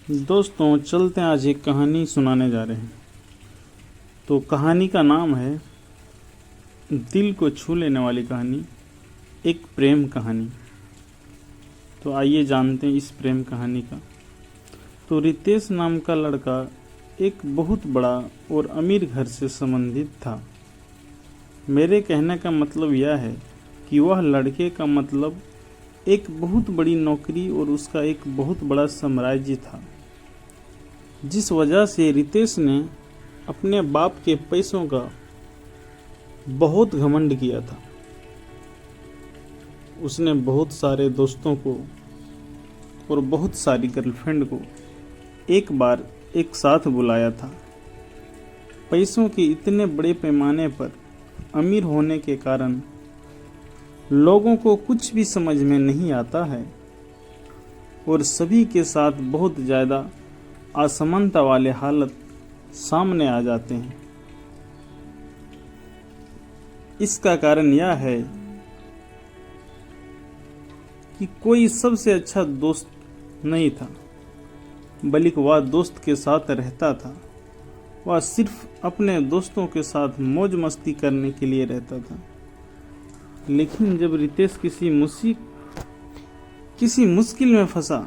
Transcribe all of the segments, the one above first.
दोस्तों चलते हैं, आज एक कहानी सुनाने जा रहे हैं। तो कहानी का नाम है दिल को छू लेने वाली कहानी, एक प्रेम कहानी। तो आइए जानते हैं इस प्रेम कहानी का। तो रितेश नाम का लड़का एक बहुत बड़ा और अमीर घर से संबंधित था। मेरे कहने का मतलब यह है कि वह लड़के का मतलब एक बहुत बड़ी नौकरी और उसका एक बहुत बड़ा साम्राज्य था, जिस वजह से रितेश ने अपने बाप के पैसों का बहुत घमंड किया था। उसने बहुत सारे दोस्तों को और बहुत सारी गर्लफ्रेंड को एक बार एक साथ बुलाया था। पैसों के इतने बड़े पैमाने पर अमीर होने के कारण लोगों को कुछ भी समझ में नहीं आता है और सभी के साथ बहुत ज़्यादा असमानता वाले हालत सामने आ जाते हैं। इसका कारण यह है कि कोई सबसे अच्छा दोस्त नहीं था, बल्कि वह दोस्त के साथ रहता था। वह सिर्फ अपने दोस्तों के साथ मौज मस्ती करने के लिए रहता था। लेकिन जब रितेश किसी मुश्किल में फंसा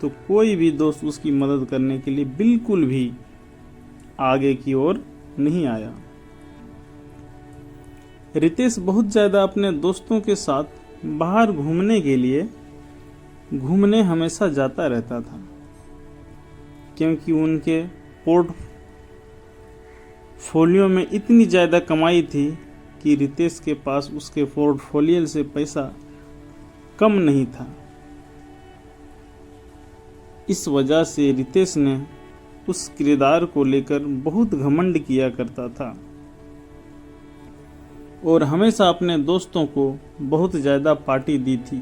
तो कोई भी दोस्त उसकी मदद करने के लिए बिल्कुल भी आगे की ओर नहीं आया। रितेश बहुत ज़्यादा अपने दोस्तों के साथ बाहर घूमने हमेशा जाता रहता था, क्योंकि उनके पोर्टफोलियो में इतनी ज़्यादा कमाई थी कि रितेश के पास उसके पोर्टफोलियो से पैसा कम नहीं था। इस वजह से रितेश ने उस किरदार को लेकर बहुत घमंड किया करता था और हमेशा अपने दोस्तों को बहुत ज़्यादा पार्टी दी थी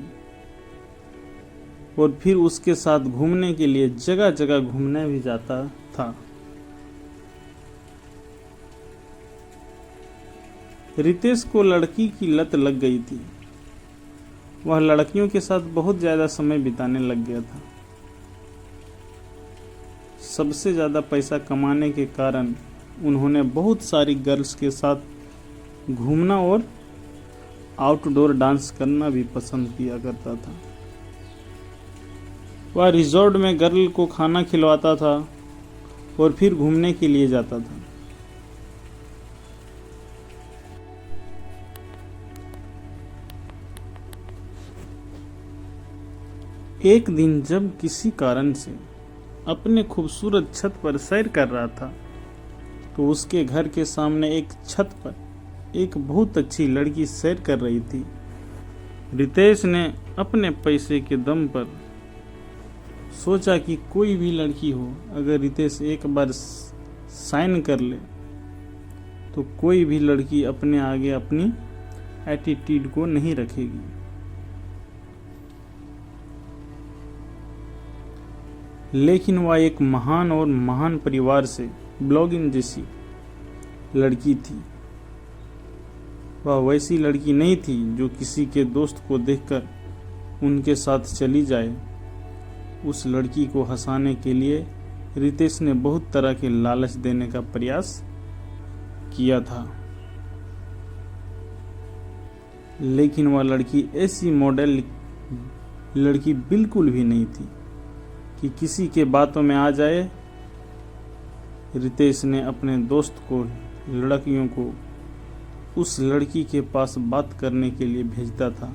और फिर उसके साथ घूमने के लिए जगह जगह घूमने भी जाता था। रितेश को लड़की की लत लग गई थी। वह लड़कियों के साथ बहुत ज़्यादा समय बिताने लग गया था। सबसे ज़्यादा पैसा कमाने के कारण उन्होंने बहुत सारी गर्ल्स के साथ घूमना और आउटडोर डांस करना भी पसंद किया करता था। वह रिजॉर्ट में गर्ल को खाना खिलवाता था और फिर घूमने के लिए जाता था। एक दिन जब किसी कारण से अपने खूबसूरत छत पर सैर कर रहा था तो उसके घर के सामने एक छत पर एक बहुत अच्छी लड़की सैर कर रही थी। रितेश ने अपने पैसे के दम पर सोचा कि कोई भी लड़की हो, अगर रितेश एक बार साइन कर ले तो कोई भी लड़की अपने आगे अपनी एटीट्यूड को नहीं रखेगी। लेकिन वह एक महान परिवार से ब्लॉगिंग जैसी लड़की थी। वह वैसी लड़की नहीं थी जो किसी के दोस्त को देखकर उनके साथ चली जाए। उस लड़की को हंसाने के लिए रितेश ने बहुत तरह के लालच देने का प्रयास किया था, लेकिन वह लड़की ऐसी मॉडल लड़की बिल्कुल भी नहीं थी कि किसी के बातों में आ जाए। रितेश ने अपने दोस्त को लड़कियों को उस लड़की के पास बात करने के लिए भेजता था,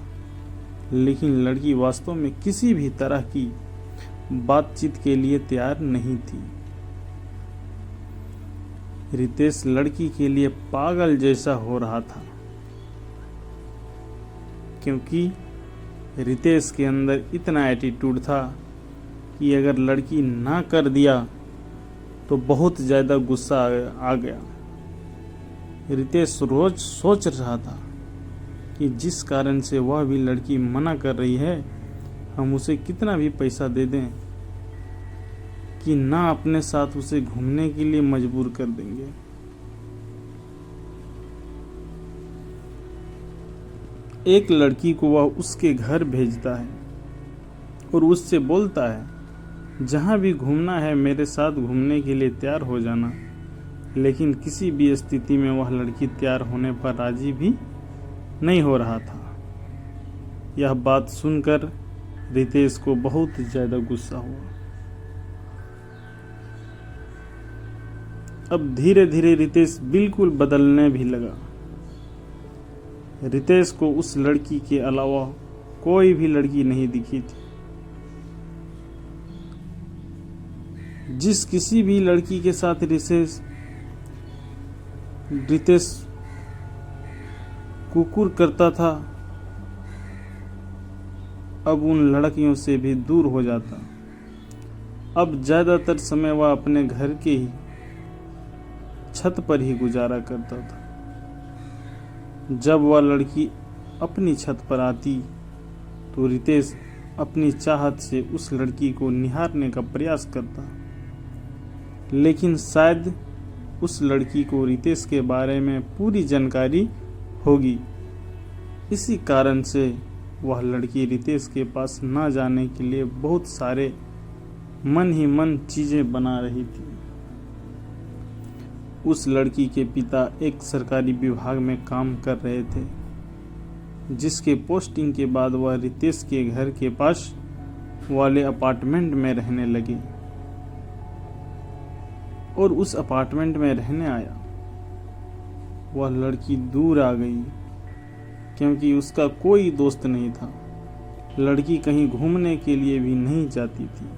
लेकिन लड़की वास्तव में किसी भी तरह की बातचीत के लिए तैयार नहीं थी। रितेश लड़की के लिए पागल जैसा हो रहा था, क्योंकि रितेश के अंदर इतना एटीट्यूड था कि अगर लड़की ना कर दिया तो बहुत ज़्यादा गुस्सा आ गया। रितेश रोज सोच रहा था कि जिस कारण से वह भी लड़की मना कर रही है, हम उसे कितना भी पैसा दे दें कि ना अपने साथ उसे घूमने के लिए मजबूर कर देंगे। एक लड़की को वह उसके घर भेजता है और उससे बोलता है जहाँ भी घूमना है मेरे साथ घूमने के लिए तैयार हो जाना। लेकिन किसी भी स्थिति में वह लड़की तैयार होने पर राजी भी नहीं हो रहा था। यह बात सुनकर रितेश को बहुत ज़्यादा गुस्सा हुआ। अब धीरे धीरे रितेश बिल्कुल बदलने भी लगा। रितेश को उस लड़की के अलावा कोई भी लड़की नहीं दिखी थी। जिस किसी भी लड़की के साथ रितेश कुकुर करता था, अब उन लड़कियों से भी दूर हो जाता। अब ज़्यादातर समय वह अपने घर के ही छत पर ही गुजारा करता था। जब वह लड़की अपनी छत पर आती तो रितेश अपनी चाहत से उस लड़की को निहारने का प्रयास करता, लेकिन शायद उस लड़की को रितेश के बारे में पूरी जानकारी होगी। इसी कारण से वह लड़की रितेश के पास ना जाने के लिए बहुत सारे मन ही मन चीज़ें बना रही थी। उस लड़की के पिता एक सरकारी विभाग में काम कर रहे थे, जिसके पोस्टिंग के बाद वह रितेश के घर के पास वाले अपार्टमेंट में रहने लगे और उस अपार्टमेंट में रहने आया। वह लड़की दूर आ गई क्योंकि उसका कोई दोस्त नहीं था। लड़की कहीं घूमने के लिए भी नहीं जाती थी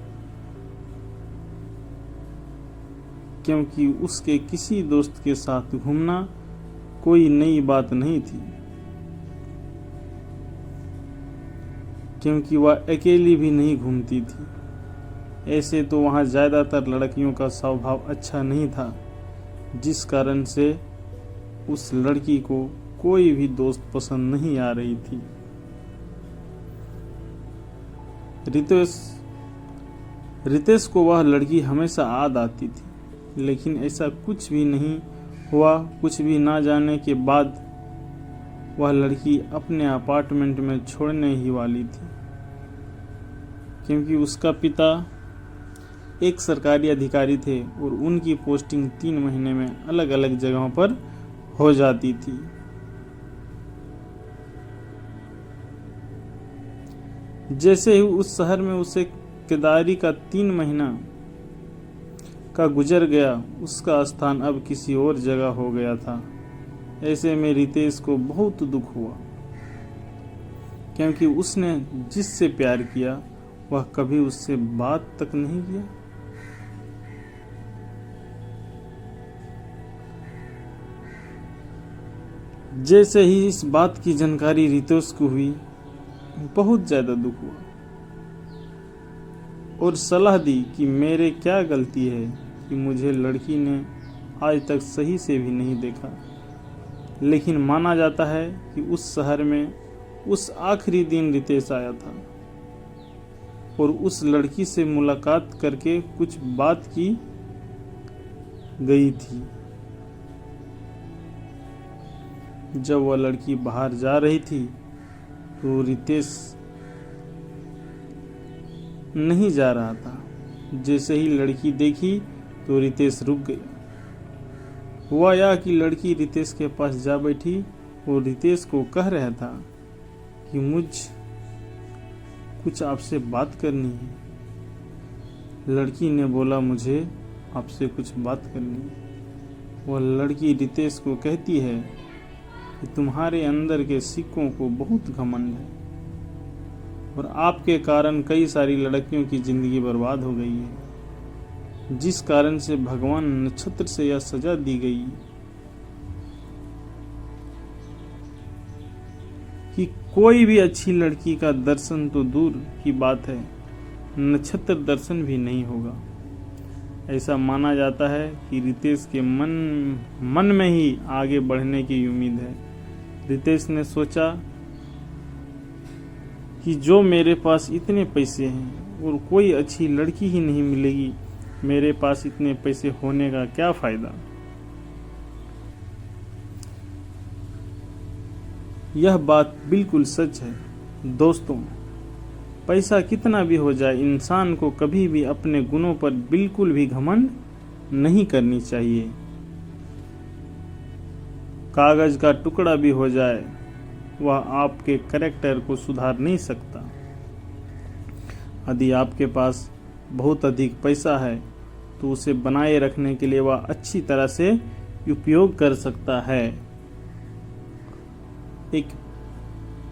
क्योंकि उसके किसी दोस्त के साथ घूमना कोई नई बात नहीं थी, क्योंकि वह अकेली भी नहीं घूमती थी। ऐसे तो वहाँ ज़्यादातर लड़कियों का स्वभाव अच्छा नहीं था, जिस कारण से उस लड़की को कोई भी दोस्त पसंद नहीं आ रही थी। रितेश को वह लड़की हमेशा याद आती थी, लेकिन ऐसा कुछ भी नहीं हुआ। कुछ भी ना जाने के बाद वह लड़की अपने अपार्टमेंट में छोड़ने ही वाली थी, क्योंकि उसका पिता एक सरकारी अधिकारी थे और उनकी पोस्टिंग 3 महीने में अलग अलग जगहों पर हो जाती थी। जैसे ही उस शहर में उसे किराएदारी का 3 महीना का गुजर गया, उसका स्थान अब किसी और जगह हो गया था। ऐसे में रितेश को बहुत दुख हुआ, क्योंकि उसने जिससे प्यार किया वह कभी उससे बात तक नहीं किया। जैसे ही इस बात की जानकारी रितेश को हुई, बहुत ज़्यादा दुख हुआ और सलाह दी कि मेरे क्या गलती है कि मुझे लड़की ने आज तक सही से भी नहीं देखा। लेकिन माना जाता है कि उस शहर में उस आखिरी दिन रितेश आया था और उस लड़की से मुलाकात करके कुछ बात की गई थी। जब वह लड़की बाहर जा रही थी तो रितेश नहीं जा रहा था। जैसे ही लड़की देखी तो रितेश रुक गया। हुआ यह कि लड़की रितेश के पास जा बैठी और रितेश को कह रहा था कि मुझ कुछ आपसे बात करनी है। लड़की ने बोला, मुझे आपसे कुछ बात करनी है। वह लड़की रितेश को कहती है कि तुम्हारे अंदर के सिक्कों को बहुत घमंड है और आपके कारण कई सारी लड़कियों की जिंदगी बर्बाद हो गई है, जिस कारण से भगवान नक्षत्र से यह सजा दी गई कि कोई भी अच्छी लड़की का दर्शन तो दूर की बात है, नक्षत्र दर्शन भी नहीं होगा। ऐसा माना जाता है कि रितेश के मन में ही आगे बढ़ने की उम्मीद है। रितेश ने सोचा कि जो मेरे पास इतने पैसे हैं और कोई अच्छी लड़की ही नहीं मिलेगी, मेरे पास इतने पैसे होने का क्या फायदा। यह बात बिल्कुल सच है दोस्तों। पैसा कितना भी हो जाए, इंसान को कभी भी अपने गुणों पर बिल्कुल भी घमंड नहीं करनी चाहिए। कागज का टुकड़ा भी हो जाए, वह आपके कैरेक्टर को सुधार नहीं सकता। यदि आपके पास बहुत अधिक पैसा है तो उसे बनाए रखने के लिए वह अच्छी तरह से उपयोग कर सकता है।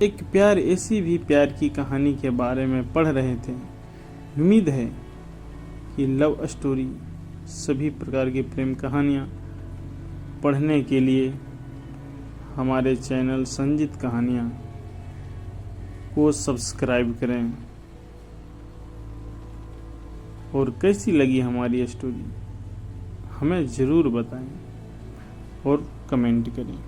एक प्यार ऐसी भी प्यार की कहानी के बारे में पढ़ रहे थे। उम्मीद है कि लव स्टोरी, सभी प्रकार की प्रेम कहानियाँ पढ़ने के लिए हमारे चैनल संजीत कहानियाँ को सब्सक्राइब करें। और कैसी लगी हमारी स्टोरी हमें ज़रूर बताएं और कमेंट करें।